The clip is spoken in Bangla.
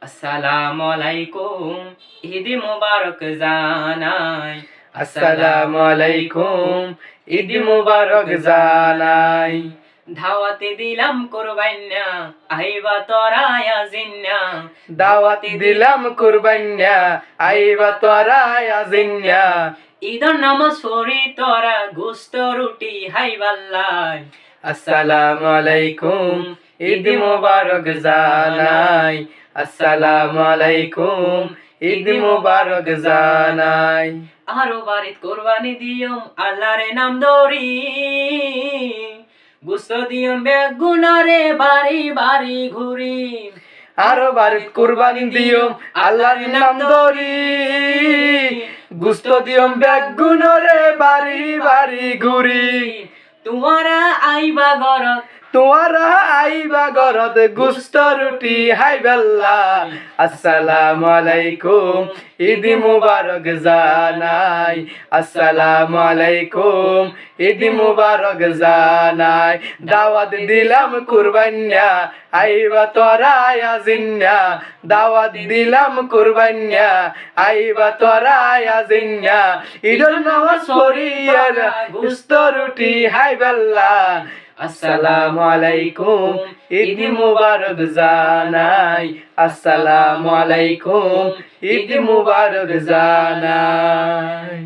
আসসালামু আলাইকুম, ঈদ মুবারক জানাই। আসসালামু আলাইকুম, ঈদ মুবারক জানাই। দাওয়াতে দিলাম কুরবাইন্না, আইবা তোরা ইয়াজিন্না। দাওয়াত দিলাম কুরবাইন্না, আইবা তোরা ইয়াজিন্না। ঈদের নামাজ পড়ি তোরা, গোস্ত রুটি হাইবাল্লাই। আসসালামু আলাইকুম, ঈদ মুবারক জানাই। আসসালামু আলাইকুম, ঈদ মুবারক জানাই। আরো বাড়িত কোরবানি দিয়ম আল্লাহর নাম ধরি, গোস্ত দিয়ম বেগুনরে বাড়ি বাড়ি ঘুরি। আরো বাড়িত কুরবানি দিও আল্লাহর নাম ধরি, গুস্ত দিয়ম বেগুনরে বাড়ি বাড়ি ঘুরি। তোমারা আইবা ঘরত, তোমারা আইবা ঘরত গুস্ত রুটি হাইবাল্লা। আসসালামু আলাইকুম, ঈদ মুবারক জানাই। আসসালামু আলাইকুম, ঈদ মুবারক জানাই। দাওয়াত দিলাম কুরবাইন্না, আইবা তোরা ইয়াজিন্না। দাওয়াত দিলাম কুরবাইন্না, আইবা তোরা ইয়াজিন্না। ঈদের নামাজ পড়িয়া গুস্ত রুটি হাইবাল্লা। আসসালামু আলাইকুম, ঈদ মুবারক জানাই। আসসালামু আলাইকুম, ঈদ মুবারক জানাই।